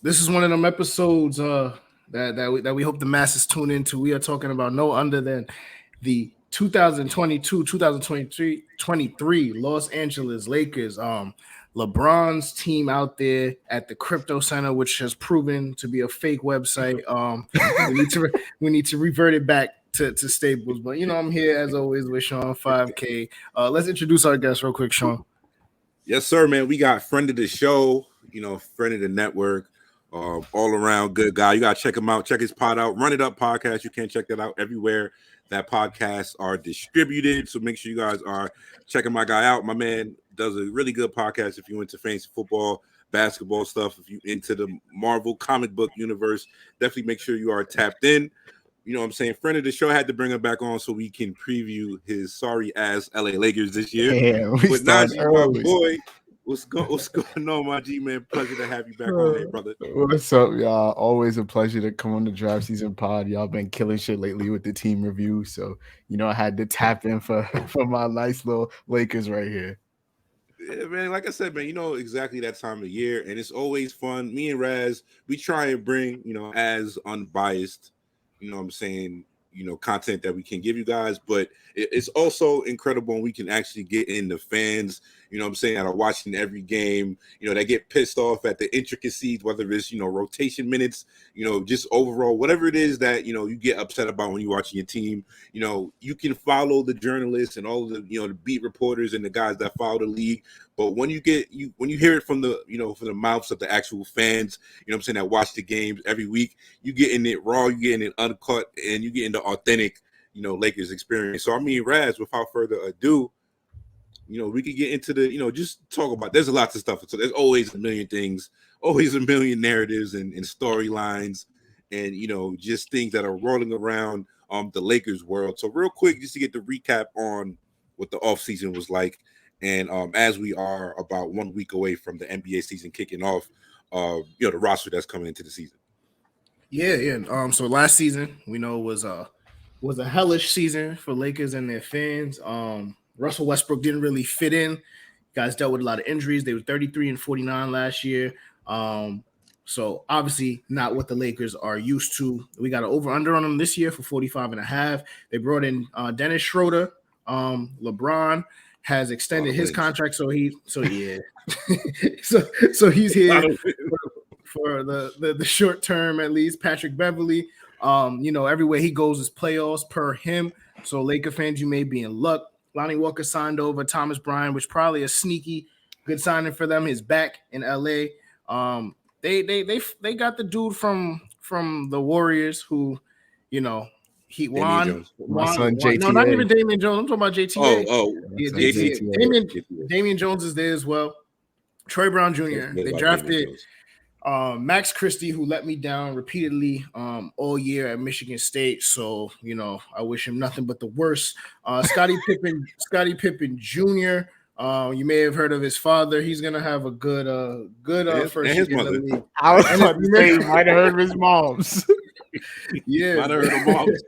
This is one of them episodes that we hope the masses tune into. We are talking about no other than the 2022-2023 Los Angeles Lakers. LeBron's team out there at the Crypto Center, which has proven to be a fake website. We need to revert it back to Staples. But I'm here as always with Sean 5K. Let's introduce our guest real quick, Sean. Yes, sir, man. We got friend of the show, friend of the network, all around good guy. You gotta check him out. Check his pod out. Run It Up podcast. You can check that out everywhere that podcasts are distributed. So make sure you guys are checking my guy out. My man does a really good podcast if you're into fantasy football, basketball stuff. If you're into the Marvel comic book universe, definitely make sure you are tapped in. You know what I'm saying? Friend of the show, had to bring him back on so we can preview his sorry ass LA Lakers this year. But Najee, my boy, what's going on, my G man? Pleasure to have you back on here, brother. What's up, y'all? Always a pleasure to come on the draft season pod. Y'all been killing shit lately with the team review, so I had to tap in for my nice little Lakers right here. Yeah, man, like I said, man, exactly that time of year, and it's always fun. Me and Raz, we try and bring, as unbiased, what I'm saying, content that we can give you guys, but it's also incredible when we can actually get in the fans, what I'm saying, that are watching every game, that get pissed off at the intricacies, whether it's, rotation minutes, just overall, whatever it is that, you get upset about when you're watching your team, you can follow the journalists and all of the, the beat reporters and the guys that follow the league. But when you hear it from the, from the mouths of the actual fans, I'm saying, that watch the games every week, you getting it raw, you getting it uncut, and you getting the authentic, Lakers experience. So, I mean, Raz, without further ado, we could get into the, just talk about, there's a lot of stuff. So there's always a million things, always a million narratives and storylines and, just things that are rolling around the Lakers world. So real quick, just to get the recap on what the offseason was like. And as we are about 1 week away from the NBA season kicking off, the roster that's coming into the season. Yeah. So last season, we know was a hellish season for Lakers and their fans. Russell Westbrook didn't really fit in. Guys dealt with a lot of injuries. They were 33-49 last year. So obviously not what the Lakers are used to. We got an over-under on them this year for 45.5. They brought in Dennis Schroeder. LeBron has extended his contract, so he's here for the short term at least. Patrick Beverley, everywhere he goes is playoffs per him. So Laker fans, you may be in luck. Lonnie Walker signed over. Thomas Bryant, which probably a sneaky good signing for them. He's back in LA. They got the dude from the Warriors who, he won. My son JTA. No, not even Damian Jones. I'm talking about JTA. Yeah, JTA. Damian Jones is there as well. Troy Brown Jr. They drafted Max Christie, who let me down repeatedly all year at Michigan State. So, I wish him nothing but the worst. Scottie Pippen Jr. You may have heard of his father. He's gonna have a good first year in the league. I was about to say you might have heard of his mom's. Yeah, might have heard of moms.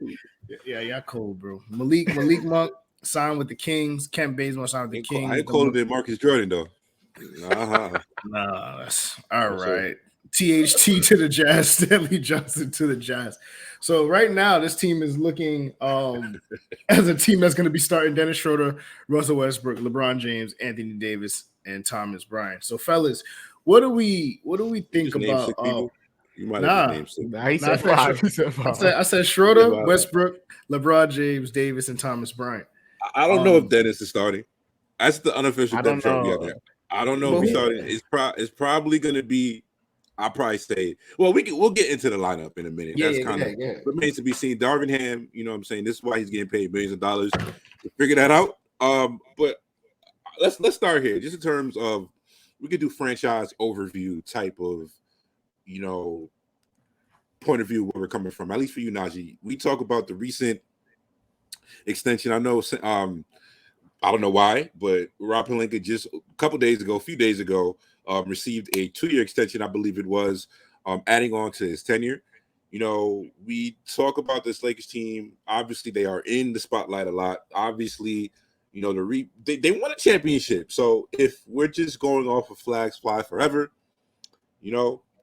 Yeah, cold, bro. Malik Monk signed with the Kings. Kent Bazemore signed with the Kings. I ain't colder than Marcus Jordan though. Nah, that's all right. THT to the Jazz, Stanley Johnson to the Jazz. So right now, this team is looking as a team that's going to be starting Dennis Schroeder, Russell Westbrook, LeBron James, Anthony Davis, and Thomas Bryant. So, fellas, what do we think about? You might have named six. I said Schroeder, Westbrook, LeBron James, Davis, and Thomas Bryant. I don't know if Dennis is starting. That's the unofficial depth chart we got there. I don't know if he's starting. It's probably going to be. I'll probably say, we'll get into the lineup in a minute. That's kind of remains to be seen. Darvin Ham, what I'm saying, this is why he's getting paid millions of dollars to figure that out. But let's start here, just in terms of we could do franchise overview type of, point of view where we're coming from. At least for you, Najee, we talk about the recent extension. I know, I don't know why, but Rob Pelinka just a few days ago. Received a 2-year extension, I believe it was, adding on to his tenure. We talk about this Lakers team. Obviously, they are in the spotlight a lot. Obviously, they won a championship. So if we're just going off of flags fly forever,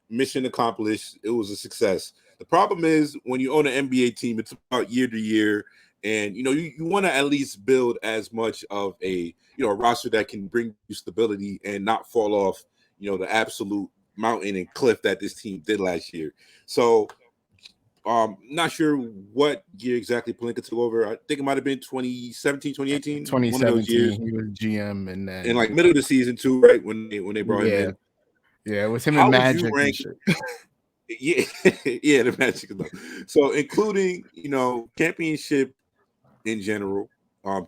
mission accomplished. It was a success. The problem is when you own an NBA team, it's about year to year. And you want to at least build as much of a a roster that can bring you stability and not fall off the absolute mountain and cliff that this team did last year. So not sure what year exactly Pelinka took over. I think it might have been 2017, 2018. 2017, one of those years. He was GM, and then like middle of the season too, right? When they brought him in. Yeah, it was him How and would Magic you rank? Yeah, yeah, the Magic. So including championship in general,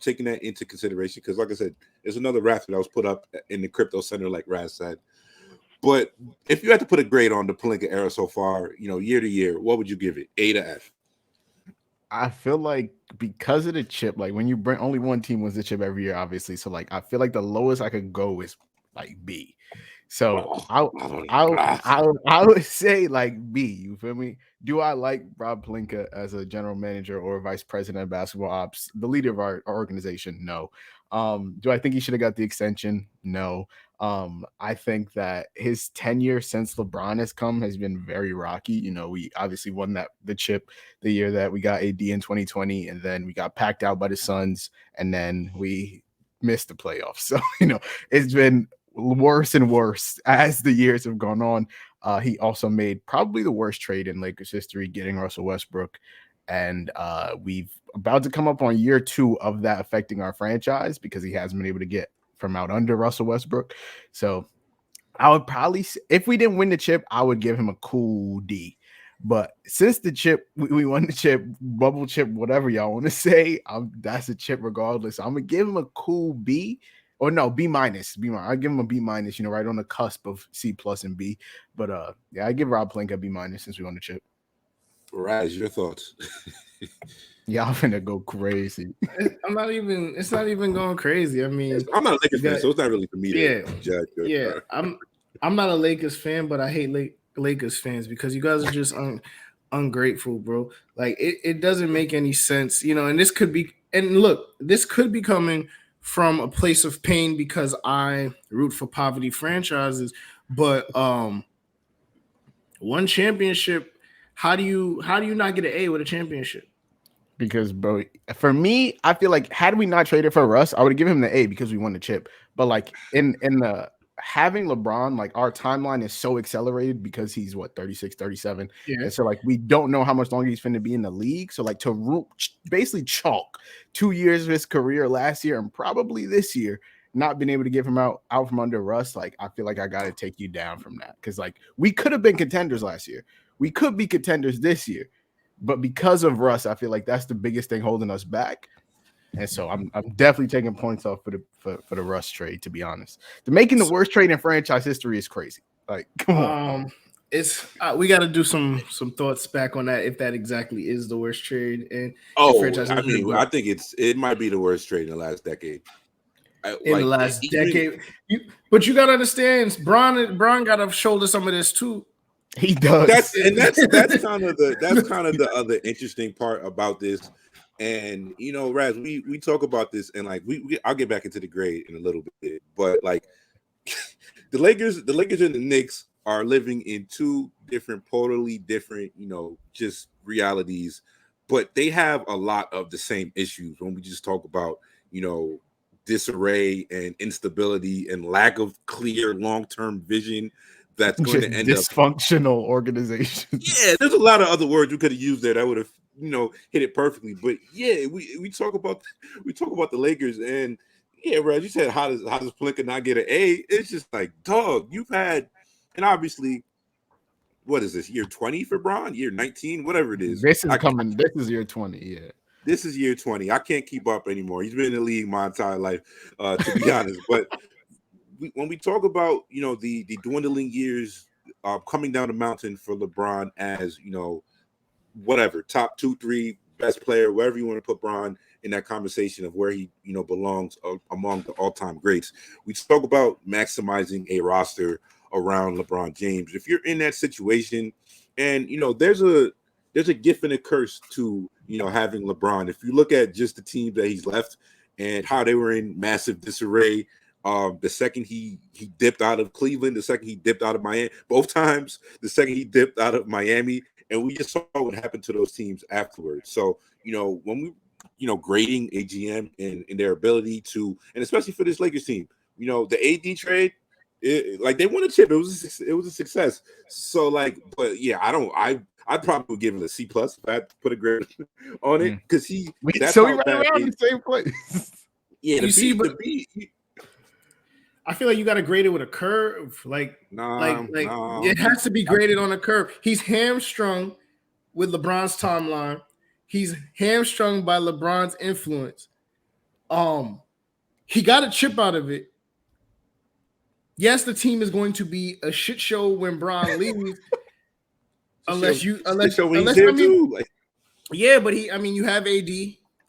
taking that into consideration, because like I said, there's another rafter that was put up in the crypto center, like Raz said. But if you had to put a grade on the Pelinka era so far, year to year, what would you give it? A to F? I feel like because of the chip, like when you bring only one team wins the chip every year, obviously. So like I feel like the lowest I could go is like B. So I would say like B. You feel me? Do I like Rob Pelinka as a general manager or vice president of basketball ops, the leader of our organization? No. Do I think he should have got the extension? No. I think that his tenure since LeBron has come has been very rocky. We obviously won the chip the year that we got AD in 2020, and then we got packed out by the Suns, and then we missed the playoffs. So it's been worse and worse as the years have gone on. He also made probably the worst trade in Lakers history, getting Russell Westbrook. And we've about to come up on year 2 of that affecting our franchise because he hasn't been able to get from out under Russell Westbrook. So I would probably, if we didn't win the chip, I would give him a cool D. But since the chip, we won the chip, bubble chip, whatever y'all want to say, that's a chip regardless. So I'm going to give him a cool B. Or no, B minus. I'll give him a B minus, right on the cusp of C plus and B. But yeah, I give Rob Pelinka a B minus since we won the chip. Raz, your thoughts? Y'all finna go crazy. It's not even going crazy. I mean, I'm not a Lakers fan, so it's not really for me to judge. Yeah, I'm not a Lakers fan, but I hate Lakers fans because you guys are just ungrateful, bro. Like it doesn't make any sense, and this could be coming from a place of pain because I root for poverty franchises, but one championship, how do you not get an A with a championship? Because, bro, for me, I feel like had we not traded for Russ, I would give him the A because we won the chip. But like in the having LeBron, like our timeline is so accelerated because he's 36, 37. Yeah. And so like we don't know how much longer he's finna be in the league. So like to basically chalk 2 years of his career last year and probably this year, not being able to give him out from under Russ, like I feel like I gotta take you down from that. Because like we could have been contenders last year. We could be contenders this year. But because of Russ, I feel like that's the biggest thing holding us back. And so I'm definitely taking points off for the Russ trade, to be honest. Making the worst trade in franchise history is crazy. Like, come on. It's we got to do some thoughts back on that if that exactly is the worst trade. And I think it might be the worst trade in the last decade. The last decade, but you got to understand, Bron got to shoulder some of this too. He does. That's kind of the other interesting part about this. And Raz, we talk about this, and like I'll get back into the grade in a little bit, but like the Lakers and the Knicks are living in two totally different, just realities, but they have a lot of the same issues when we just talk about, disarray and instability and lack of clear long-term vision. That's going to end dysfunctional organization. Yeah, there's a lot of other words we could have used there that would have, hit it perfectly. But yeah, we talk about the Lakers, and yeah, Brad, you said how does Pelinka not get an A? It's just like, dog, you've had, and obviously, what is this, year 20 for Bron? Year 19, whatever it is. This is year 20, yeah. This is year 20. I can't keep up anymore. He's been in the league my entire life, to be honest. But when we talk about the dwindling years coming down the mountain for LeBron as whatever top 2-3 best player, wherever you want to put Bron in that conversation of where he belongs among the all-time greats, we talk about maximizing a roster around LeBron James. If you're in that situation, and there's a gift and a curse to having LeBron. If you look at just the team that he's left and how they were in massive disarray. The second he dipped out of Cleveland, the second he dipped out of Miami, both times, the second he dipped out of Miami, and we just saw what happened to those teams afterwards. So, when we, grading a GM in their ability to, and especially for this Lakers team, the AD trade, they won a chip. It was a success. So but yeah, I'd probably give it a C plus if I had to put a grade on it because that's so how we right bad around the same place. Yeah, I feel like you got to grade it with a curve. It has to be graded on a curve. He's hamstrung with LeBron's timeline. He's hamstrung by LeBron's influence. He got a chip out of it. Yes, the team is going to be a shit show when Bron leaves. Yeah, but you have AD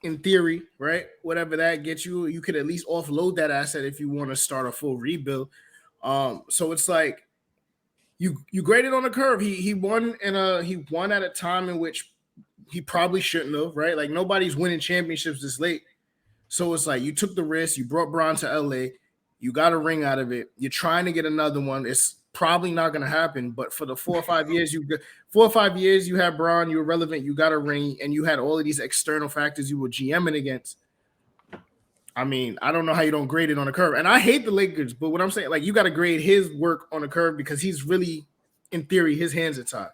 in theory, right? Whatever that gets you, you could at least offload that asset if you want to start a full rebuild. So it's like you graded on a curve. He won at a time in which he probably shouldn't have, right? Like nobody's winning championships this late. So it's like you took the risk, you brought Bron to LA, you got a ring out of it. You're trying to get another one. It's probably not going to happen. But for the 4 or 5 years, you had Bron, you were relevant, you got a ring, and you had all of these external factors you were GMing against. I don't know how you don't grade it on a curve. And I hate the Lakers, but what I'm saying, you got to grade his work on a curve because he's really, in theory, his hands are tied.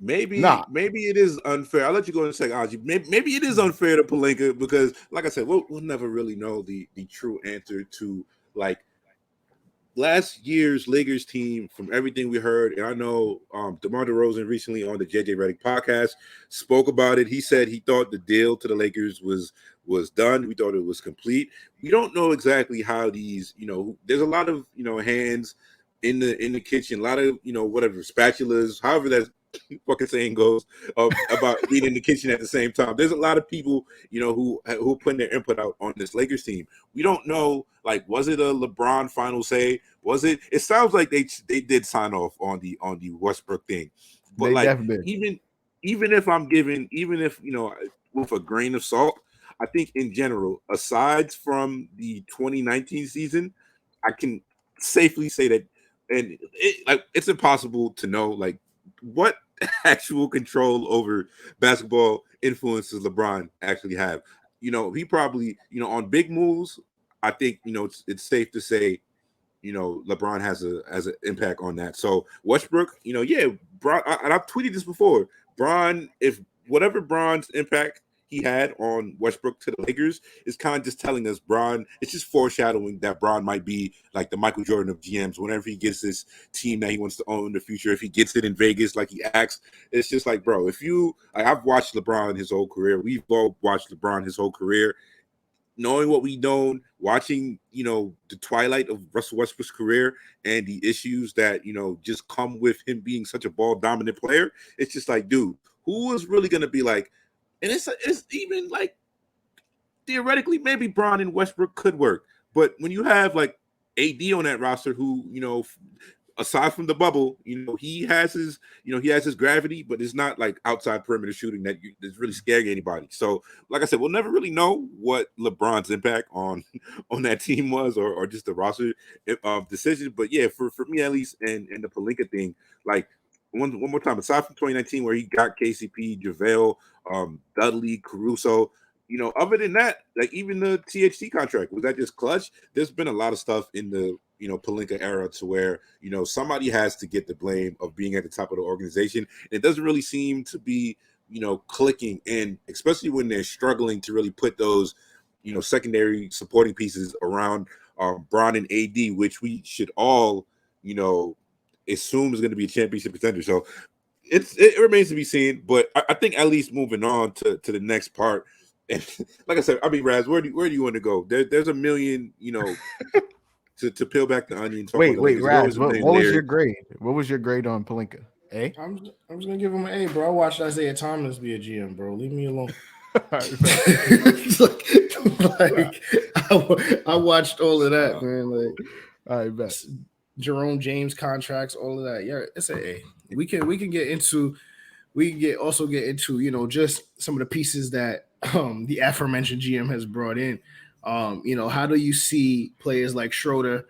Maybe it is unfair. I'll let you go in a second, Aji. Maybe it is unfair to Pelinka because, like I said, we'll never really know the true answer to last year's Lakers team from everything we heard. And I know DeMar DeRozan recently on the JJ Redick podcast spoke about it. He said he thought the deal to the Lakers was done. We thought it was complete. We don't know exactly how these, there's a lot of, hands in the kitchen, a lot of, whatever, spatulas, however that fucking saying goes about being in the kitchen at the same time. There's a lot of people, who putting their input out on this Lakers team. We don't know, was it a LeBron final say? Was it? It sounds like they did sign off on the Westbrook thing, but even if with a grain of salt, I think in general, aside from the 2019 season, I can safely say that, and it's impossible to know what actual control over basketball influences LeBron actually have. He probably, on big moves, I think, it's safe to say, LeBron has an impact on that. So Westbrook, Bron, and I've tweeted this before, Bron, if whatever Bron's impact he had on Westbrook to the Lakers is kind of just telling us it's just foreshadowing that Bron might be like the Michael Jordan of GMs. Whenever he gets this team that he wants to own in the future, if he gets it in Vegas like he acts, it's just like, bro, I've watched LeBron his whole career. We've all watched LeBron his whole career. Knowing what we know, watching, the twilight of Russell Westbrook's career and the issues that, just come with him being such a ball dominant player, it's just like, dude, who is really going to be like, and it's even theoretically, maybe Bron and Westbrook could work. But when you have AD on that roster who, aside from the bubble, he has his gravity, but it's not outside perimeter shooting that's really scaring anybody. So, like I said, we'll never really know what LeBron's impact on that team was or just the roster decision. But yeah, for me at least, and the Pelinka thing, one more time, aside from 2019 where he got KCP, JaVale, Dudley, Caruso, other than that, even the THT contract, was that just clutch? There's been a lot of stuff in the Pelinka era to where somebody has to get the blame of being at the top of the organization. It doesn't really seem to be clicking, and especially when they're struggling to really put those secondary supporting pieces around Bron and AD, which we should all assume is going to be a championship contender. So it remains to be seen, but I think at least moving on to the next part. And like I said, Raz, where do you want to go? There's a million, to peel back the onion. Wait, Raz, what was your grade? What was your grade on Pelinka? A? I'm just gonna give him an A, bro. I watched Isaiah Thomas be a GM, bro. Leave me alone. I watched all of that, man. All right, bet. Jerome James contracts, all of that. Yeah, it's an A. We can get into just some of the pieces that the aforementioned GM has brought in. How do you see players like Schroeder?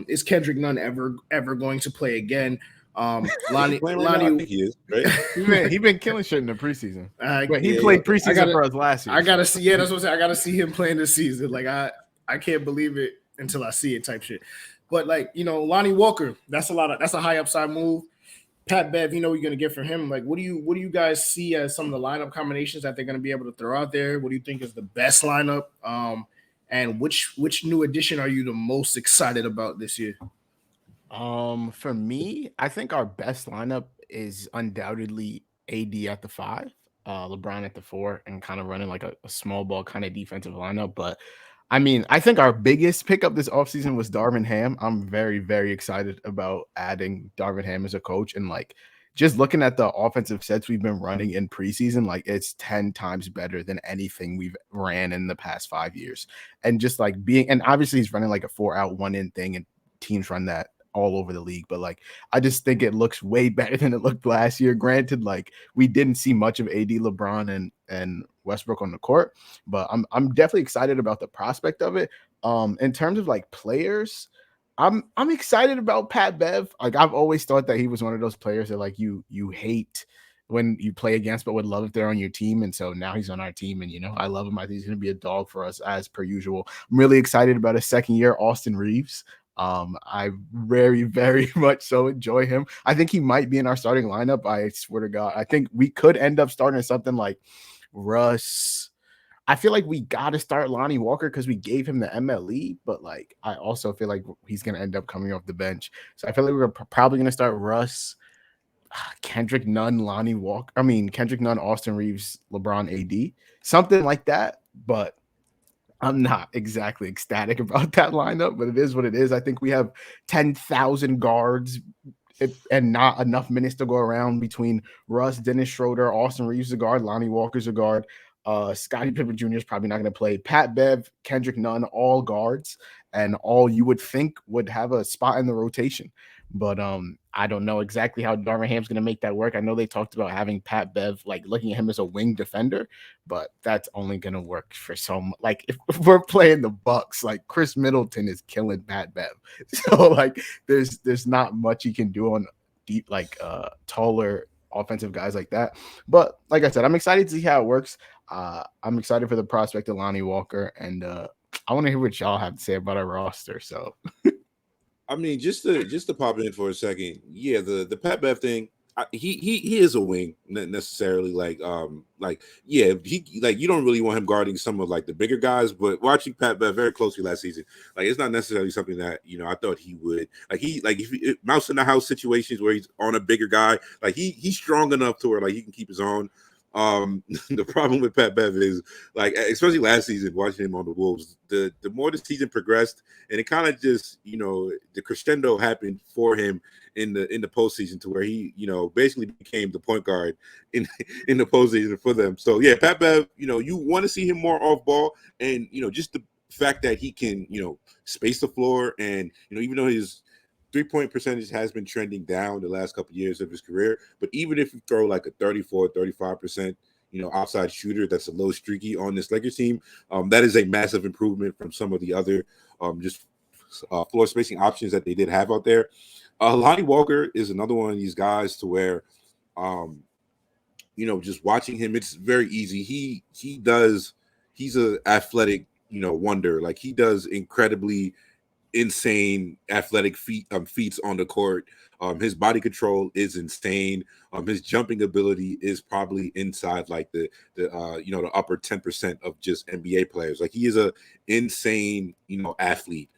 Is Kendrick Nunn ever going to play again? Is he playing right now? I think he is, right? He been killing shit in the preseason. But he yeah, played preseason for us last year. I gotta see. Yeah, that's what I'm saying. I gotta see him playing this season. Like I can't believe it until I see it, type shit. But Lonnie Walker, that's a high upside move. Pat Bev, you're gonna get from him. Like, what do you guys see as some of the lineup combinations that they're gonna be able to throw out there? What do you think is the best lineup? And which new addition are you the most excited about this year? For me, I think our best lineup is undoubtedly AD at the 5, LeBron at the 4, and kind of running like a small ball kind of defensive lineup. But I mean, I think our biggest pickup this offseason was Darvin Ham. I'm very, very excited about adding Darvin Ham as a coach, and like just looking at the offensive sets we've been running in preseason, like it's 10 times better than anything we've ran in the past 5 years. And just like and obviously he's running like a 4-out, 1-in thing, and teams run that all over the league, but like I just think it looks way better than it looked last year. Granted, like we didn't see much of AD, LeBron, and Westbrook on the court, but I'm definitely excited about the prospect of it. In terms of like players, I'm excited about Pat Bev. Like I've always thought that he was one of those players that like you hate when you play against, but would love if they're on your team. And so now he's on our team, and I love him. I think he's going to be a dog for us as per usual. I'm really excited about his second year, Austin Reeves. I very, very much so enjoy him. I think he might be in our starting lineup. I swear to God, I think we could end up starting something like Russ. I feel like we got to start Lonnie Walker because we gave him the MLE, but like I also feel like he's going to end up coming off the bench. So I feel like we're probably going to start Russ, Kendrick Nunn, Kendrick Nunn, Austin Reeves, LeBron, AD, something like that. But I'm not exactly ecstatic about that lineup, but it is what it is. I think we have 10,000 guards and not enough minutes to go around between Russ, Dennis Schroeder, Austin Reeves a guard, Lonnie Walker's a guard. Scottie Pippen Jr. is probably not going to play. Pat Bev, Kendrick Nunn, all guards, and all you would think would have a spot in the rotation. But I don't know exactly how Darvin Ham's going to make that work. I know they talked about having Pat Bev, like looking at him as a wing defender, but that's only going to work for some. Like if we're playing the Bucks, like Chris Middleton is killing Pat Bev, so like there's not much he can do on deep taller offensive guys like that. But like I said, I'm excited to see how it works. I'm excited for the prospect of Lonnie Walker, and I want to hear what y'all have to say about our roster. So. I mean, just to pop in for a second, yeah, the Pat Bev thing, he is a wing, not necessarily yeah, he like you don't really want him guarding some of like the bigger guys, but watching Pat Bev very closely last season, like it's not necessarily something that I thought he would if mouse in the house situations where he's on a bigger guy, like he's strong enough to where like he can keep his own. The problem with Pat Bev is like, especially last season, watching him on the Wolves, the more the season progressed, and it kind of just the crescendo happened for him in the postseason to where he basically became the point guard in the postseason for them. So yeah, Pat Bev, you want to see him more off ball, and just the fact that he can space the floor, and even though his 3-point percentage has been trending down the last couple of years of his career, but even if you throw like a 34-35% outside shooter that's a little streaky on this Lakers team, that is a massive improvement from some of the other floor spacing options that they did have out there. Lonnie Walker is another one of these guys to where just watching him, it's very easy. He's a athletic wonder. Like he does incredibly insane athletic feats on the court. His body control is insane. His jumping ability is probably inside like the upper 10% of just NBA players. Like he is a insane athlete.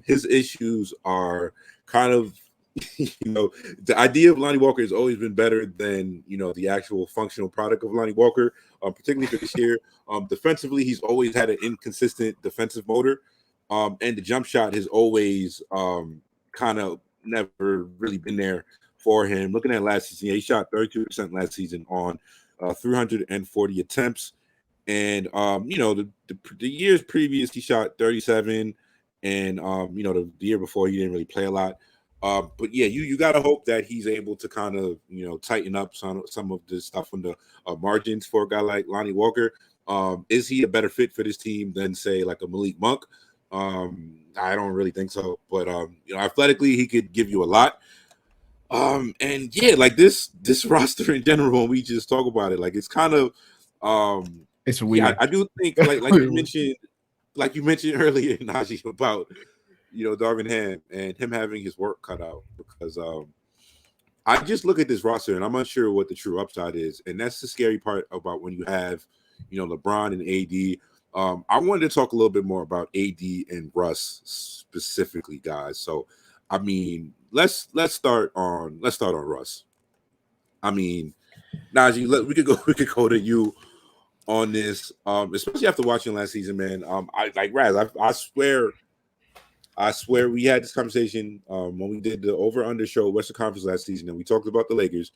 His issues are kind of the idea of Lonnie Walker has always been better than the actual functional product of Lonnie Walker, particularly for this year. Defensively, he's always had an inconsistent defensive motor. And the jump shot has always kind of never really been there for him. Looking at last season, he shot 32% last season on 340 attempts. And, the years previous, he shot 37. And, the year before, he didn't really play a lot. But yeah, you gotta hope that he's able to kind of tighten up some of the stuff on the margins for a guy like Lonnie Walker. Is he a better fit for this team than say like a Malik Monk? I don't really think so, but athletically he could give you a lot. And yeah, like this roster in general, when we just talk about it, like it's kind of it's weird. Yeah, I do think like you mentioned earlier, Najee, about Darvin Ham and him having his work cut out, because I just look at this roster and I'm unsure what the true upside is, and that's the scary part about when you have LeBron and AD. I wanted to talk a little bit more about AD and Russ specifically, guys. So, I mean, let's start on Russ. I mean, Najee, we could go to you on this, especially after watching last season, man. I like Raz. I swear we had this conversation when we did the over-under show Western Conference last season, and we talked about the Lakers.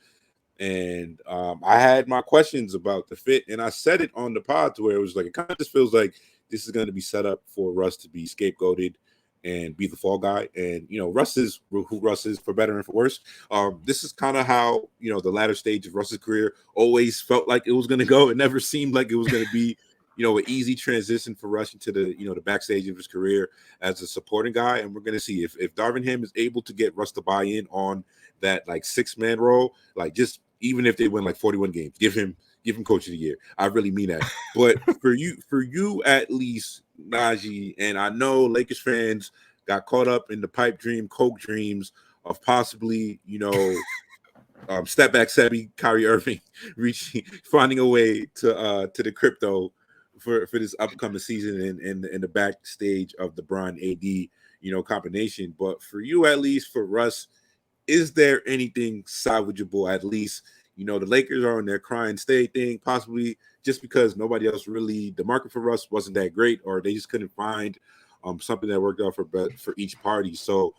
And I had my questions about the fit, and I said it on the pod to where it was like, it kind of just feels like this is going to be set up for Russ to be scapegoated and be the fall guy. And Russ is who Russ is, for better and for worse. This is kind of how the latter stage of Russ's career always felt like it was going to go. It never seemed like it was going to be an easy transition for Russ into the the backstage of his career as a supporting guy. And we're going to see if Darvin Ham is able to get Russ to buy in on that like 6-man role, like just even if they win like 41 games, give him coach of the year. I really mean that. But for you at least, Najee, and I know Lakers fans got caught up in the pipe dream, coke dreams of possibly, step back Sebi, Kyrie Irving finding a way to the crypto for this upcoming season and the backstage of the Bron AD, combination. But for you, at least for Russ, is there anything salvageable? At least, the Lakers are on their crying stay thing, possibly just because nobody else really, the market for Russ wasn't that great, or they just couldn't find something that worked out for each party. So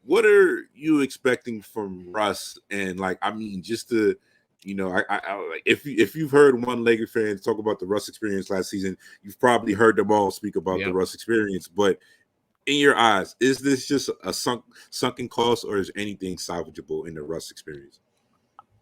what are you expecting from Russ? And like, I mean, just to, if you've heard one Laker fan talk about the Russ experience last season, you've probably heard them all speak about the Russ experience. But in your eyes, is this just a sunken cost, or is anything salvageable in the Russ experience?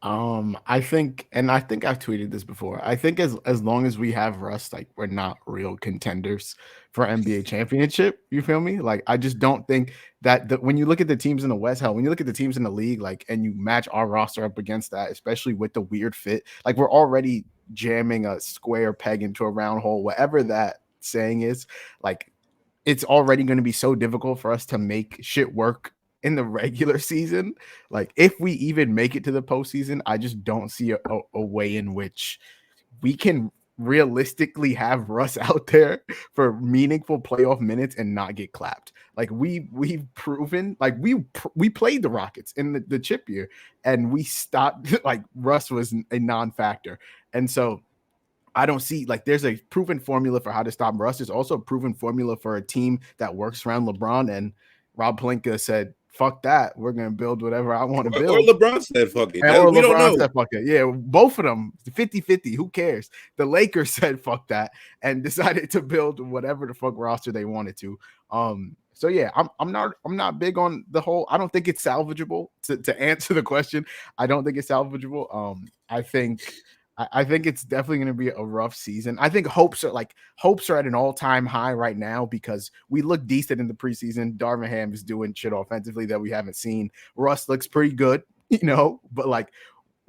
I think I've tweeted this before. I think as long as we have Russ, like, we're not real contenders for NBA championship. You feel me? Like, I just don't think that when you look at the teams in the West, when you look at the teams in the league, like, and you match our roster up against that, especially with the weird fit, like, we're already jamming a square peg into a round hole, whatever that saying is. Like, it's already going to be so difficult for us to make shit work in the regular season. Like, if we even make it to the postseason, I just don't see a way in which we can realistically have Russ out there for meaningful playoff minutes and not get clapped. Like, we've proven, like, we played the Rockets in the chip year and we stopped. Like, Russ was a non-factor. And so I don't see, like, there's a proven formula for how to stop Russ. There's also a proven formula for a team that works around LeBron. And Rob Pelinka said, fuck that. We're going to build whatever I want to build. Or LeBron said, fuck it. Or we LeBron said, fuck it. Yeah, both of them, 50-50. Who cares? The Lakers said, fuck that, and decided to build whatever the fuck roster they wanted to. So yeah, I'm not big on the whole. I don't think it's salvageable. To answer the question, I don't think it's salvageable. I think it's definitely going to be a rough season. I think hopes are at an all-time high right now because we look decent in the preseason. Darvin Ham is doing shit offensively that we haven't seen. Russ looks pretty good, but like,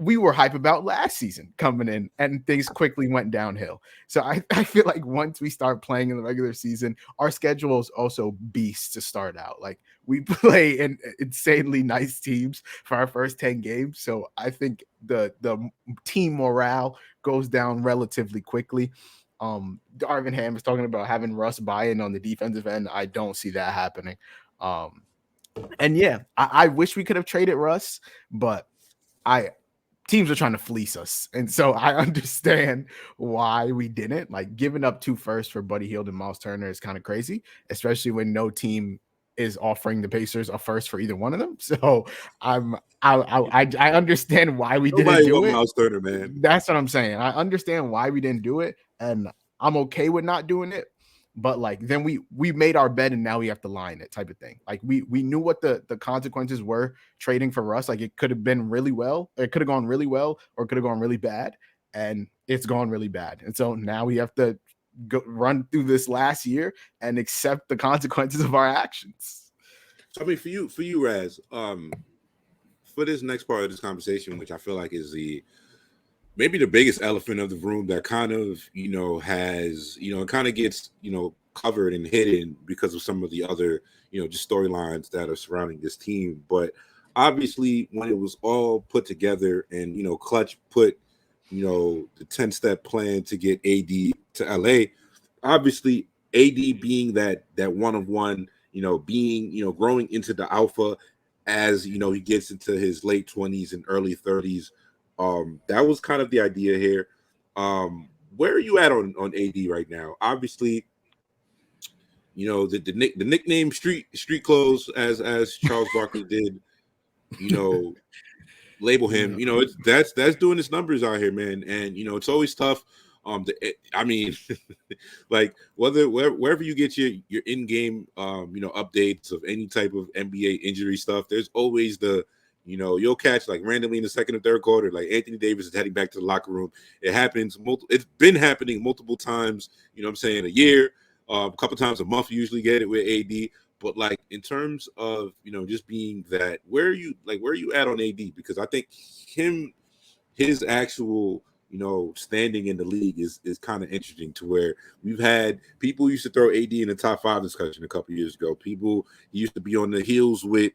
we were hype about last season coming in and things quickly went downhill. So I feel like once we start playing in the regular season, our schedule is also beasts to start out. Like, we play in insanely nice teams for our first 10 games. So I think the team morale goes down relatively quickly. Darvin Ham is talking about having Russ buy-in on the defensive end. I don't see that happening. And yeah, I wish we could have traded Russ, but teams are trying to fleece us. And so I understand why we didn't. Like, giving up 2 firsts for Buddy Hield and Miles Turner is kind of crazy, especially when no team is offering the Pacers a first for either one of them. So I understand why we didn't do it. Miles Turner, man. That's what I'm saying. I understand why we didn't do it, and I'm okay with not doing it. but like then we made our bed and now we have to lie in it type of thing. Like we knew what the consequences were trading for Russ. Like it could have been really well, it could have gone really well, or it could have gone really bad, and it's gone really bad. And so now we have to go run through this last year and accept the consequences of our actions. So I mean, for you, Raz, for this next part of this conversation, which I feel like is maybe the biggest elephant of the room that kind of, has, it kind of gets, covered and hidden because of some of the other, just storylines that are surrounding this team. But obviously when it was all put together and, Clutch put, the 10-step plan to get AD to LA, obviously AD being that one-of-one, being, growing into the alpha as, he gets into his late 20s and early 30s. That was kind of the idea here. Where are you at on AD right now? Obviously, the nickname street clothes, as Charles Barkley did, label him. That's doing his numbers out here, man. And it's always tough. I mean, like wherever you get your in-game updates of any type of NBA injury stuff, there's always you'll catch like randomly in the second or third quarter, like Anthony Davis is heading back to the locker room. It happens. It's been happening multiple times, a year, a couple times a month, you usually get it with AD. But like in terms of, just being that, where are you at on AD? Because I think his actual, standing in the league is kind of interesting, to where we've had people used to throw AD in the top 5 discussion a couple years ago. People used to be on the heels with,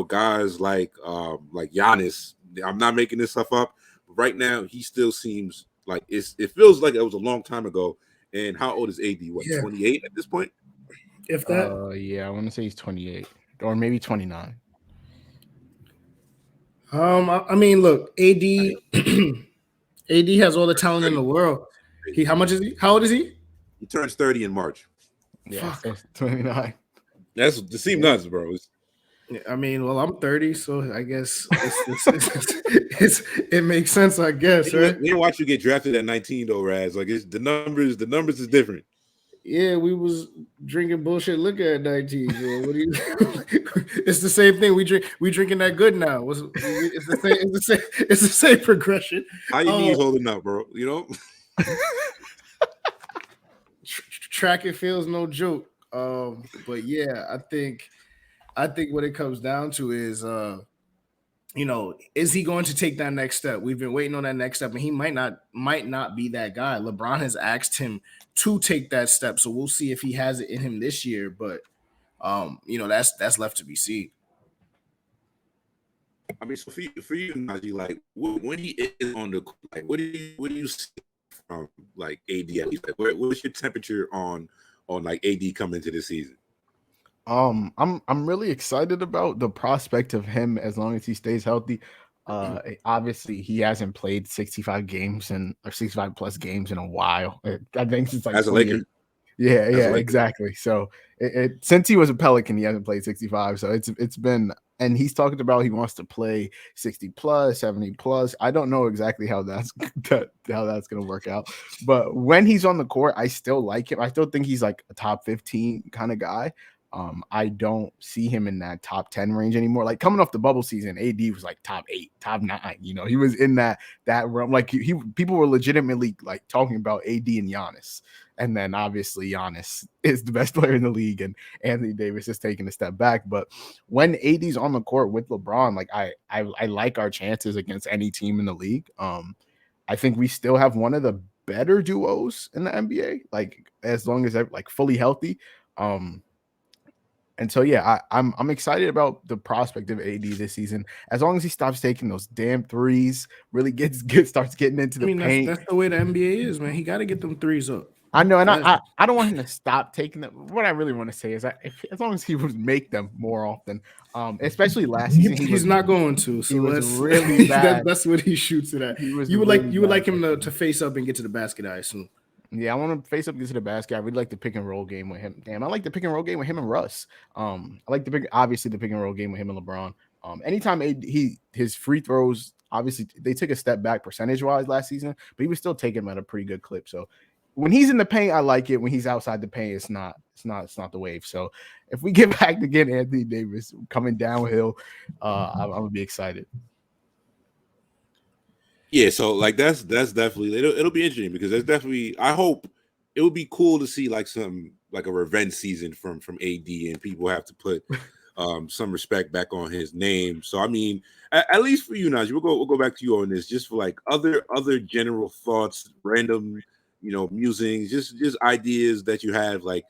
guys like Giannis. I'm not making this stuff up. But right now, he still seems like it feels like it was a long time ago. And how old is AD? What, 28 at this point? If that, yeah, I want to say he's 28 or maybe 29. I mean, look, AD has all the talent in the world. How much is he? How old is he? He turns 30 in March. Yeah, so 29. That's the seem nuts, bro. I mean, well, I'm 30, so I guess it makes sense, I guess, right? We didn't watch you get drafted at 19, though, Raz. Like the numbers is different. Yeah, we was drinking bullshit liquor at 19. What do you? It's the same thing. We drinking that good now. It's the same progression. How your knees holding up, bro? Track and field's no joke. But yeah, I think what it comes down to is, is he going to take that next step? We've been waiting on that next step, and he might not be that guy. LeBron has asked him to take that step, so we'll see if he has it in him this year. But that's left to be seen. I mean, so for you, Najee, like when he is on the, like, what do you see from like AD at least? Like, what's your temperature on like AD coming into this season? I'm really excited about the prospect of him as long as he stays healthy. Obviously he hasn't played 65 games or 65 plus games in a while. I think since like as a Laker. Yeah, exactly. So since he was a Pelican, he hasn't played 65. So it's been, and he's talking about he wants to play 60 plus, 70 plus. I don't know exactly how that's going to work out. But when he's on the court, I still like him. I still think he's like a top 15 kind of guy. I don't see him in that top 10 range anymore. Like coming off the bubble season, AD was like top 8, top 9. He was in that realm. Like people were legitimately like talking about AD and Giannis. And then obviously Giannis is the best player in the league, and Anthony Davis is taking a step back. But when AD's on the court with LeBron, like I like our chances against any team in the league. I think we still have one of the better duos in the NBA. Like as long as they're like fully healthy. And so, yeah, I'm excited about the prospect of AD this season. As long as he stops taking those damn threes, really starts getting into the paint. That's the way the NBA is, man. He got to get them threes up. I know, and I don't want him to stop taking them. What I really want to say is that as long as he would make them more often, especially last season, he's not going to. So he was really bad. That's what he shoots it at. You would like him to face up and get to the basket, I assume. Yeah, I want to face up, get to the basket. I really like the pick and roll game with him. Damn, I like the pick and roll game with him and Russ. I like the pick and roll game with him and LeBron. Anytime his free throws, obviously they took a step back percentage wise last season, but he was still taking them at a pretty good clip. So when he's in the paint, I like it. When he's outside the paint, it's not the wave. So if we get back to get Anthony Davis coming downhill, I'm gonna be excited. Yeah, so like that's definitely it'll be interesting because there's definitely I hope it would be cool to see like some like a revenge season from AD and people have to put some respect back on his name. So I mean, at least for you, Najee, we'll go back to you on this just for like other general thoughts, random musings, just ideas that you have. Like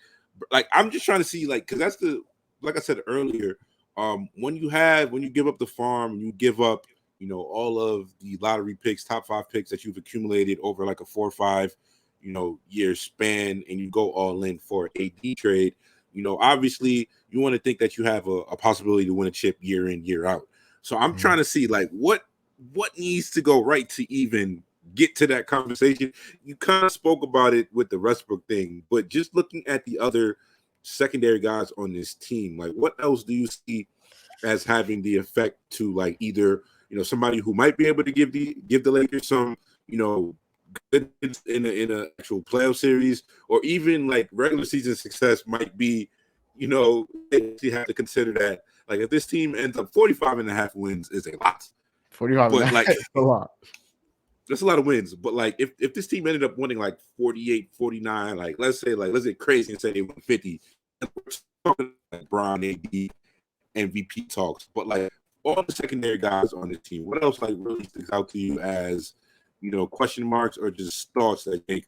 I'm just trying to see like because that's the like I said earlier, when you give up the farm, when you give up all of the lottery picks, top 5 picks that you've accumulated over like a 4 or 5, year span, and you go all in for an AD trade, obviously you want to think that you have a possibility to win a chip year in, year out. So I'm trying to see like what needs to go right to even get to that conversation. You kind of spoke about it with the Westbrook thing, but just looking at the other secondary guys on this team, like what else do you see as having the effect to like either somebody who might be able to give the Lakers some, good in a actual playoff series, or even like regular season success might be, you have to consider that like if this team ends up 45.5 wins is a lot. 45, but like a lot. That's a lot of wins. But like if this team ended up winning like 48, 49, like let's get crazy and say they won 50, like Bron, AD, MVP talks, but like all the secondary guys on the team, what else like really sticks out to you as question marks or just thoughts that I think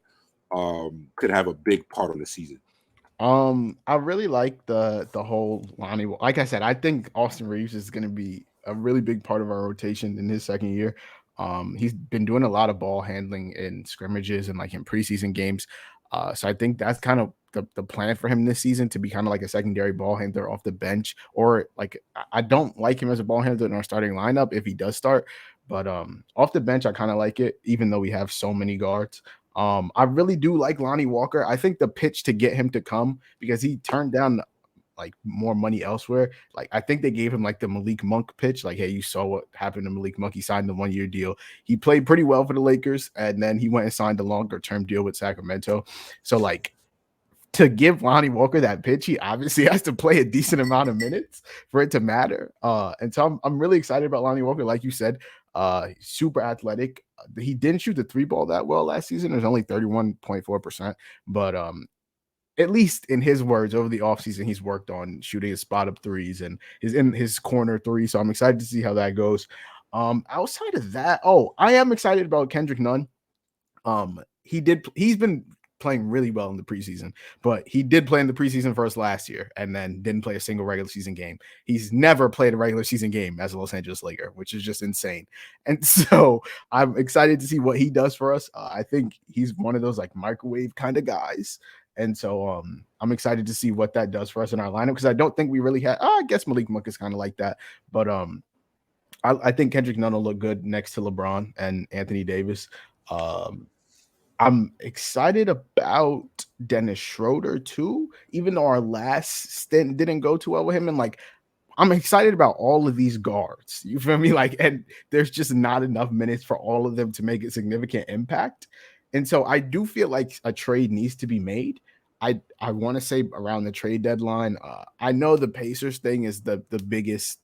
could have a big part on the season? I really like the whole Lonnie. Like I said, I think Austin Reeves is going to be a really big part of our rotation in his second year. He's been doing a lot of ball handling in scrimmages and like in preseason games. So I think that's kind of the plan for him this season, to be kind of like a secondary ball handler off the bench, or like I don't like him as a ball handler in our starting lineup if he does start, but off the bench I kind of like it, even though we have so many guards. I really do like Lonnie Walker. I think the pitch to get him to come, because he turned down like more money elsewhere. Like I think they gave him like the Malik Monk pitch. Like, hey, you saw what happened to Malik Monk. He signed the 1-year deal. He played pretty well for the Lakers, and then he went and signed a longer term deal with Sacramento. So like to give Lonnie Walker that pitch, he obviously has to play a decent amount of minutes for it to matter. And so I'm really excited about Lonnie Walker. Like you said, super athletic. He didn't shoot the 3 ball that well last season. It was only 31.4%. But at least in his words, over the offseason, he's worked on shooting his spot up threes and is in his corner 3. So I'm excited to see how that goes. Outside of that, I am excited about Kendrick Nunn. He's been playing really well in the preseason, but he did play in the preseason for us last year and then didn't play a single regular season game. He's never played a regular season game as a Los Angeles Laker, which is just insane. And so I'm excited to see what he does for us. I think he's one of those like microwave kind of guys. And so I'm excited to see what that does for us in our lineup, because I don't think we really had, I guess Malik Monk is kind of like that. But I think Kendrick Nunn will look good next to LeBron and Anthony Davis. I'm excited about Dennis Schroeder too, even though our last stint didn't go too well with him. And like, I'm excited about all of these guards. You feel me? Like, and there's just not enough minutes for all of them to make a significant impact. And so I do feel like a trade needs to be made. I want to say around the trade deadline. I know the Pacers thing is the biggest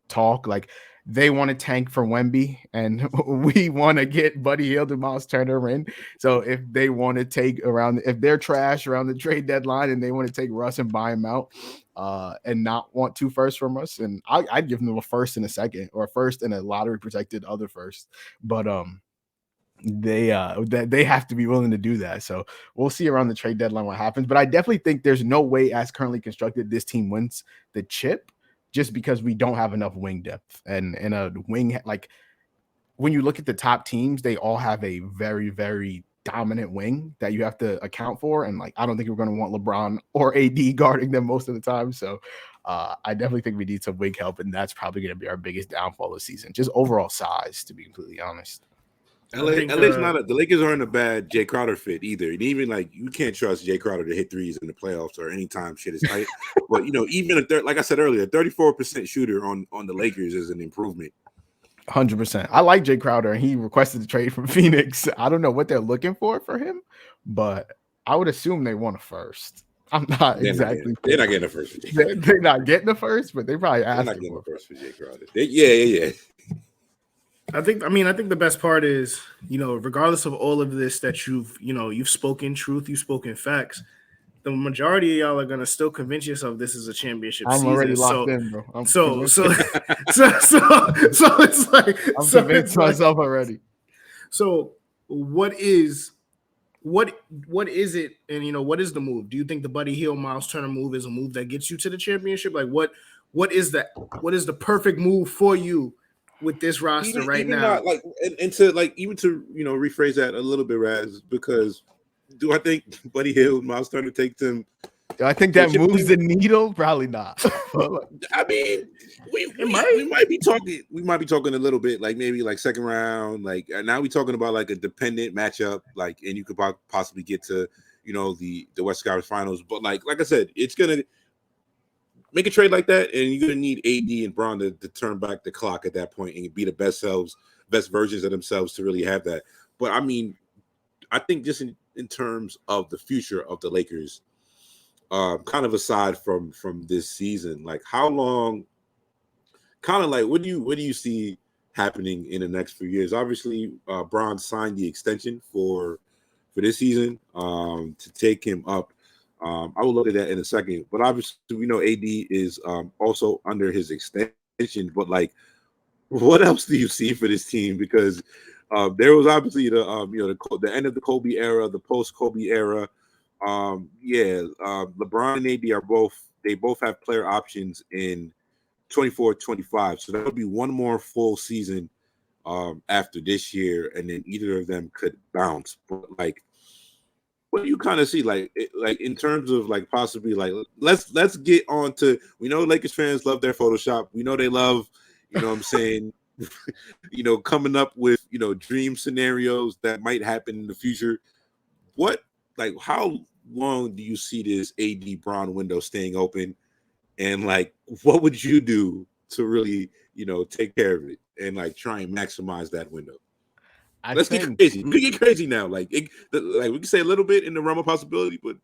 talk. Like, they want to tank for Wemby, and we want to get Buddy Hield and Miles Turner in. So if they want to take if they're trash around the trade deadline and they want to take Russ and buy him out and not want 2 firsts from us, and I'd give them a first and a second, or a first and a lottery protected other first. But they have to be willing to do that. So we'll see around the trade deadline what happens. But I definitely think there's no way, as currently constructed, this team wins the chip, just because we don't have enough wing depth. And in a wing, like when you look at the top teams, they all have a very, very dominant wing that you have to account for. And like, I don't think we're going to want LeBron or AD guarding them most of the time. So I definitely think we need some wing help, and that's probably going to be our biggest downfall this season, just overall size, to be completely honest. The Lakers aren't a bad Jay Crowder fit either. And even like, you can't trust Jay Crowder to hit threes in the playoffs or anytime shit is tight. But even like I said earlier, 34% shooter on the Lakers is an improvement. 100%. I like Jay Crowder, and he requested the trade from Phoenix. I don't know what they're looking for him, but I would assume they won a first. I'm not exactly. They're not getting a first for Jay. They're not getting the first, but they probably asked. They're not getting the first for Jay Crowder. Yeah. I think the best part is, regardless of all of this that you've spoken truth, you've spoken facts, the majority of y'all are gonna still convince yourself this is a championship I'm season. already locked in, bro. So it's like I'm convinced myself already. So what is it, and what is the move? Do you think the Buddy Hield Miles Turner move is a move that gets you to the championship? Like what is the perfect move for you with this roster right now? Not, and to rephrase that a little bit, Raz, because do I think Buddy Hield, Miles Turner takes him? Do I think that moves the needle? Probably not. I mean, we might be talking a little bit, like maybe like second round, like now we're talking about like a dependent matchup, like, and you could possibly get to the West Conference Finals, but like I said, it's gonna make a trade like that, and you're gonna need AD and Bron to turn back the clock at that point and be the best versions of themselves to really have that. But I mean, I think just in terms of the future of the Lakers, kind of aside from this season, like how long, kind of like what do you see happening in the next few years? Obviously, Bron signed the extension for this season to take him up. I will look at that in a second, but obviously we know AD is also under his extension. But like, what else do you see for this team? Because there was obviously the end of the Kobe era, the post Kobe era. LeBron and AD both have player options in 24-25, so that'll be one more full season after this year, and then either of them could bounce. But like, what do you kind of see, like in terms of like possibly like let's get on to, we know Lakers fans love their Photoshop. We know they love, what I'm saying, coming up with dream scenarios that might happen in the future. How long do you see this AD Bron window staying open, and like what would you do to really take care of it and like try and maximize that window? Let's get crazy. We can get crazy now. Like we can say a little bit in the realm of possibility, but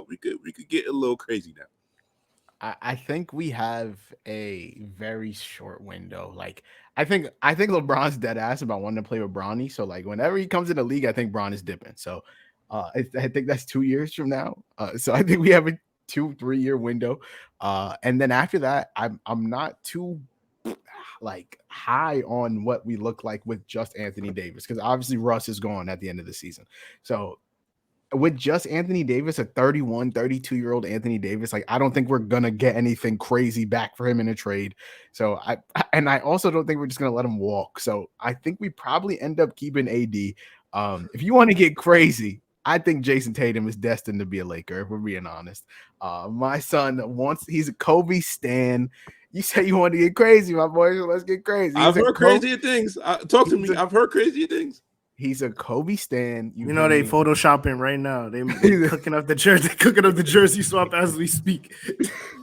we could get a little crazy now. I think we have a very short window. Like I think LeBron's dead ass about wanting to play with Bronny. So like whenever he comes in the league, I think Bron is dipping. So I think that's 2 years from now. So I think we have a 2-3 year window. And then after that, I'm not too like high on what we look like with just Anthony Davis, because obviously Russ is gone at the end of the season. So with just Anthony Davis, a 31, 32-year-old Anthony Davis, like I don't think we're gonna get anything crazy back for him in a trade. So I also don't think we're just gonna let him walk. So I think we probably end up keeping AD. If you want to get crazy, I think Jason Tatum is destined to be a Laker, if we're being honest. My son he's a Kobe stan. You say you want to get crazy, my boy. So let's get crazy. I've heard crazier things. Talk to me. I've heard crazier things. He's a Kobe stan. They photoshopping right now. They cooking up the jersey. Cooking up the jersey swap as we speak.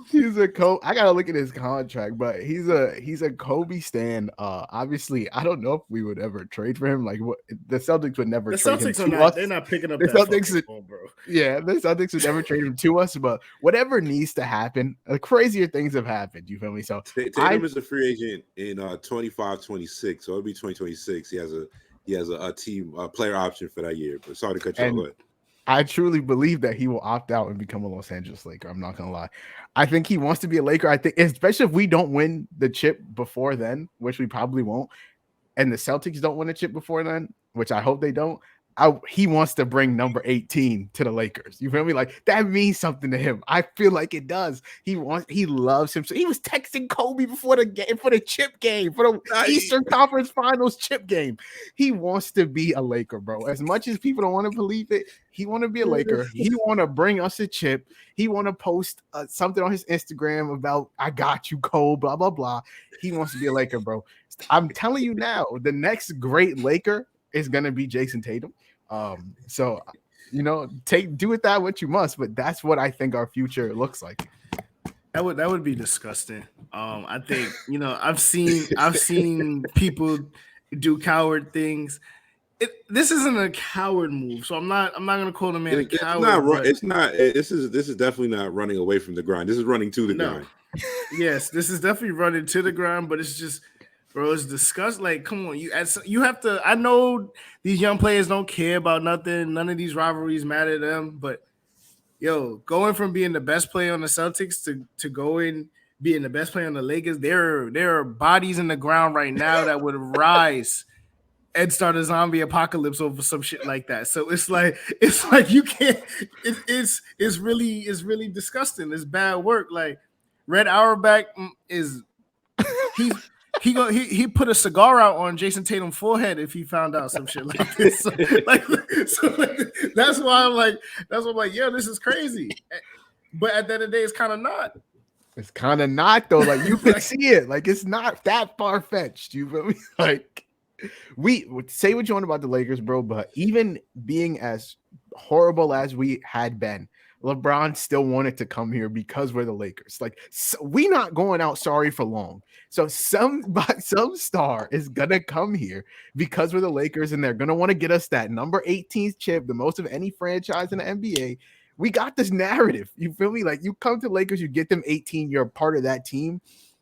He's a Kobe. I gotta look at his contract, but he's a Kobe stan. Obviously, I don't know if we would ever trade for him. Like what the Celtics would never. Trade him to us. They're not picking up the that Celtics, phone, bro. Yeah, the Celtics would never trade him to us. But whatever needs to happen, crazier things have happened. You feel me? So Tatum is a free agent in 25-26, so it'll be 2026. He has a team player option for that year. But sorry to cut you off. Go ahead. I truly believe that he will opt out and become a Los Angeles Laker. I'm not gonna lie. I think he wants to be a Laker. I think, especially if we don't win the chip before then, which we probably won't, and the Celtics don't win a chip before then, which I hope they don't. He wants to bring number 18 to the Lakers. You feel me? Like that means something to him. I feel like it does. He loves him. So he was texting Kobe before the game, for the chip game, for the Eastern Conference Finals chip game. He wants to be a Laker, bro. As much as people don't want to believe it, he want to be a Laker. He want to bring us a chip. He want to post something on his Instagram about "I got you, Cole," blah blah blah. He wants to be a Laker, bro. I'm telling you now, the next great Laker is gonna be Jason Tatum. So do with that what you must, but that's what I think our future looks like. That would be disgusting. I think I've seen people do coward things. this isn't a coward move, so I'm not gonna call the man a coward. It's not. This is definitely not running away from the grind. This is running to the grind. Yes, this is definitely running to the grind, but it's just, bro, it's disgusting. Like, come on, you have to. I know these young players don't care about nothing. None of these rivalries matter to them. But yo, going from being the best player on the Celtics to going being the best player on the Lakers, there are bodies in the ground right now that would rise and start a zombie apocalypse over some shit like that. So it's like you can't. It's really disgusting. It's bad work. Like Red Auerbach is he put a cigar out on Jason Tatum's forehead if he found out some shit like this. So that's why I'm like, yo, this is crazy. But at the end of the day, it's kind of not. It's kind of not though. Like you can see it. Like it's not that far fetched. You feel me? Like we say what you want about the Lakers, bro. But even being as horrible as we had been, LeBron still wanted to come here because we're the Lakers. Like we not going out sorry for long. So some star is gonna come here because we're the Lakers, and they're gonna want to get us that number 18th chip, the most of any franchise in the NBA. We got this narrative. You feel me? Like you come to Lakers, you get them 18, you're a part of that team.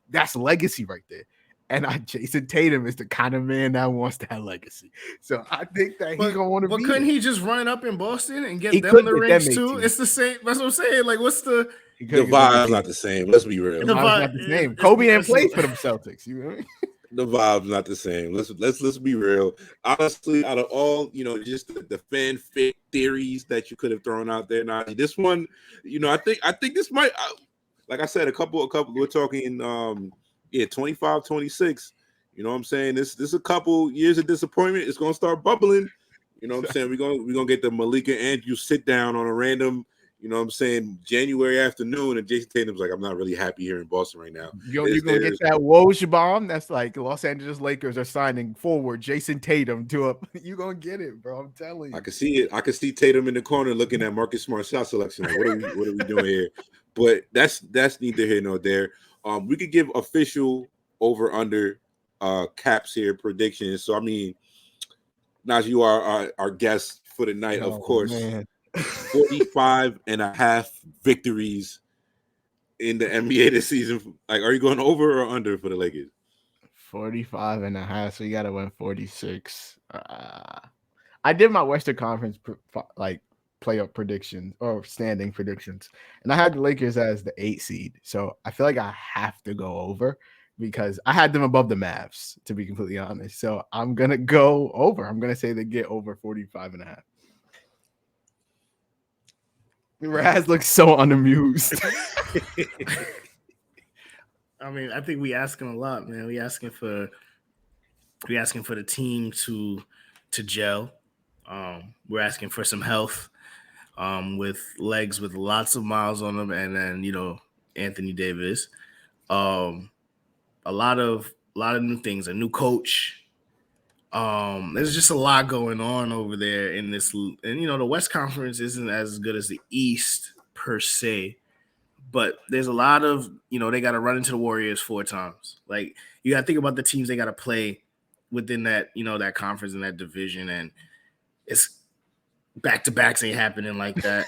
That's legacy right there. And Jason Tatum is the kind of man that wants that legacy. So I think that he's gonna want to be. But couldn't he just run up in Boston and get them the rings too? It's the same. That's what I'm saying. Like, what's the vibe's not the same. Let's be real. The vibe's not the same. Kobe didn't play for them Celtics. You know what I mean? The vibe's not the same. Let's be real. Honestly, out of all, just the fan fic theories that you could have thrown out there, now this one, I think this might, like I said, a couple. We're talking, 25, 26. You know what I'm saying? This is a couple years of disappointment. It's gonna start bubbling. You know what I'm saying? We're gonna get the Malika Andrews sit down on a random, January afternoon, and Jason Tatum's like, I'm not really happy here in Boston right now. You're gonna get that Woj bomb. That's like Los Angeles Lakers are signing forward Jason Tatum to you're gonna get it, bro. I'm telling you. I can see it. I can see Tatum in the corner looking at Marcus Smart shot selection. Like, what are we doing here? But that's neither here nor there. We could give official over under caps here predictions. So I mean, Najee, you are our guest for the night, of course. Man. 45.5 victories in the NBA this season. Like, are you going over or under for the Lakers? 45.5. So you got to win 46. I did my Western Conference playoff predictions or standing predictions, and I had the Lakers as the 8 seed. So I feel like I have to go over because I had them above the Mavs, to be completely honest. So I'm gonna go over. I'm gonna say they get over 45.5. Raz looks so unamused. I mean, I think we asking a lot, man. We asking for the team to gel. We're asking for some health, with legs with lots of miles on them, and then Anthony Davis. A lot of new things, a new coach. There's just a lot going on over there in this, and the West Conference isn't as good as the East per se, but there's a lot of they got to run into the Warriors 4 times. Like, you got to think about the teams they got to play within that that conference and that division, and it's back-to-backs ain't happening like that.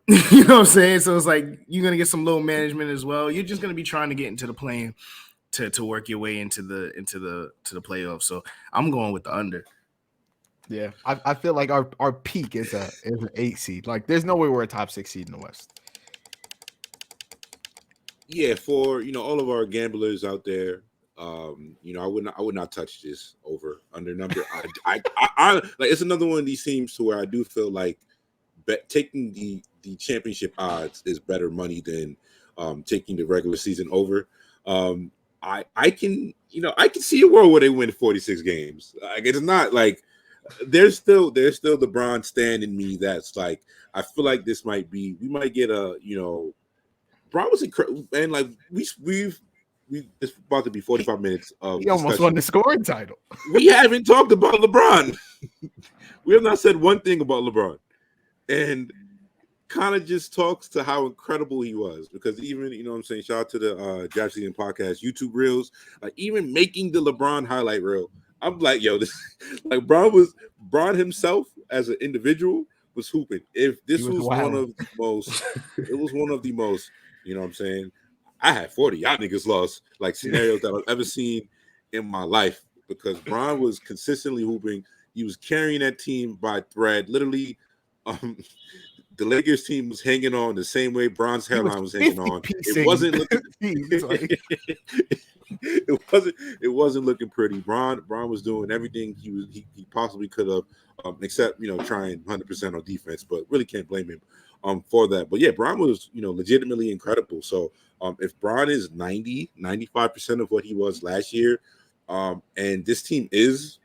You know what I'm saying? So it's like you're gonna get some low management as well. You're just gonna be trying to get into the play-in to work your way into the playoffs. So I'm going with the under. Yeah, I feel like our peak is an 8 seed. Like, there's no way we're a top 6 seed in the West. Yeah, for all of our gamblers out there, I would not touch this over under number. I like, it's another one of these teams to where I do feel like taking the championship odds is better money than taking the regular season over. I can see a world where they win 46 games. Like, it's not like there's still the Bron stand in me that's like, I feel like we might get a Bron was incredible, and like we've it's about to be 45 minutes of he almost won the scoring title. We haven't talked about LeBron. We have not said one thing about LeBron, and kind of just talks to how incredible he was, because even what I'm saying, shout out to the Draft Season Podcast YouTube reels, like even making the LeBron highlight reel, I'm like, yo, this like Bron Bron himself as an individual was hooping. If this was wild. one of the most, it was one of the most, you know what I'm saying? I had 40. Y'all niggas lost like scenarios that I've ever seen in my life because Bron was consistently hooping. He was carrying that team by thread. Literally, the Lakers team was hanging on the same way Bron's hairline was hanging on. It wasn't looking. It wasn't looking pretty. Bron was doing everything he possibly could have, except trying 100% on defense. But really can't blame him for that. But yeah, Bron was legitimately incredible. So if Bron is 95% of what he was last year, and this team is,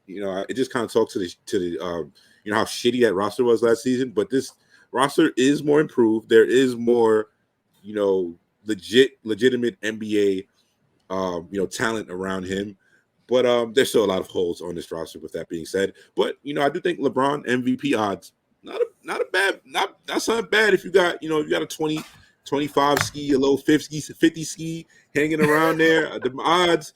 it just kind of talks to the how shitty that roster was last season. But this roster is more improved. There is more, legitimate NBA. Talent around him, but there's still a lot of holes on this roster. With that being said, but I do think LeBron MVP odds not not bad if you got you got a 20, 25 ski, a low 50 ski hanging around there. The odds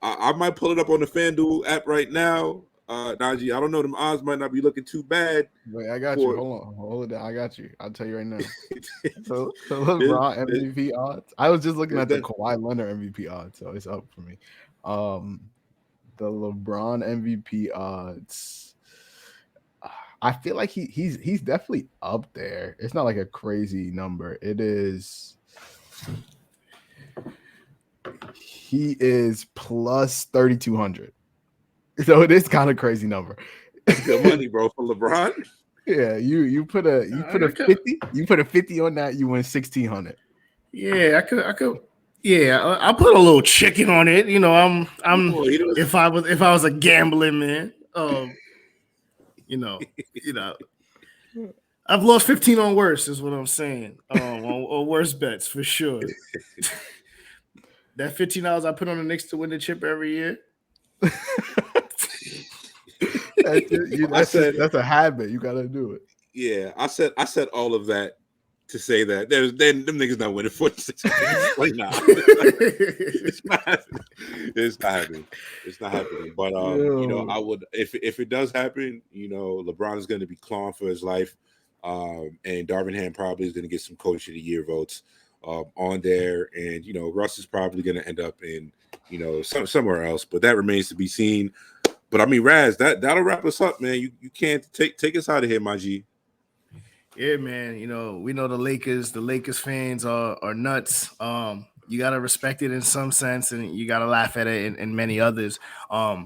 I might pull it up on the FanDuel app right now. Najee, I don't know. Them odds might not be looking too bad. Wait, I got you. Hold it down. I got you. I'll tell you right now. so LeBron MVP odds. I was just looking at the Kawhi Leonard MVP odds, so it's up for me. The LeBron MVP odds. I feel like he's definitely up there. It's not like a crazy number. It is. He is plus 3,200. So it is kind of crazy number. Good money, bro, for LeBron. Yeah, you put a 50. You put a 50 on that, you win 1,600. Yeah, I could. Yeah, I'll put a little chicken on it. If I was a gambling man, I've lost 15 on worse, is what I'm saying. On worse bets for sure. That $15 I put on the Knicks to win the chip every year. That's a habit. You gotta do it. Yeah, I said all of that to say that them niggas not winning 46 games. Like, nah. It's not happening. It's not happening. But I would if it does happen, LeBron is going to be clawing for his life, and Darvin Ham probably is going to get some Coach of the Year votes on there, and Russ is probably going to end up in somewhere else, but that remains to be seen. But I mean, Raz, that'll wrap us up, man. You can't take us out of here, my G. Yeah, man. We know the Lakers fans are nuts. You gotta respect it in some sense, and you gotta laugh at it in many others. I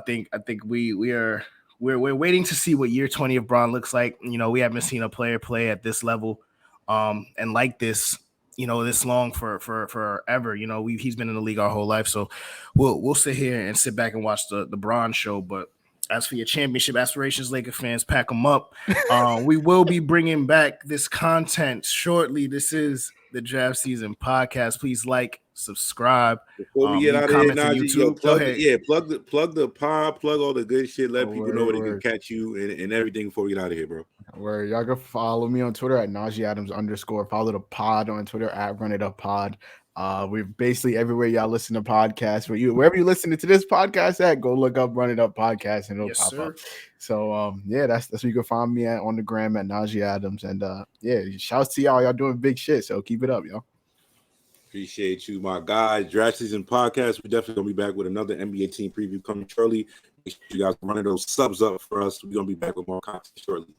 think we're waiting to see what year 20 of Bron looks like. We haven't seen a player play at this level, and like this. This long for forever. He's been in the league our whole life, so we'll sit here and sit back and watch the Bron show. But as for your championship aspirations, Laker fans, pack them up. We will be bringing back this content shortly. This is the Draft Season Podcast. Please like, subscribe. Before we get out of here, Najee, plug the pod, plug all the good shit. Let people know where they can catch you and everything before we get out of here, bro. Where y'all can follow me on Twitter at Najee Adams _ follow the pod on Twitter at Run It Up Pod. We're basically everywhere y'all listen to podcasts. Wherever you listening to this podcast at, go look up Run It Up Podcast and it'll pop up. So that's where you can find me on the gram at Najee Adams. And shouts to y'all. Y'all doing big shit. So keep it up, y'all. Appreciate you, my guys. Draft Season Podcast. We're definitely gonna be back with another NBA team preview coming shortly. Make sure you guys running those subs up for us. We're gonna be back with more content shortly.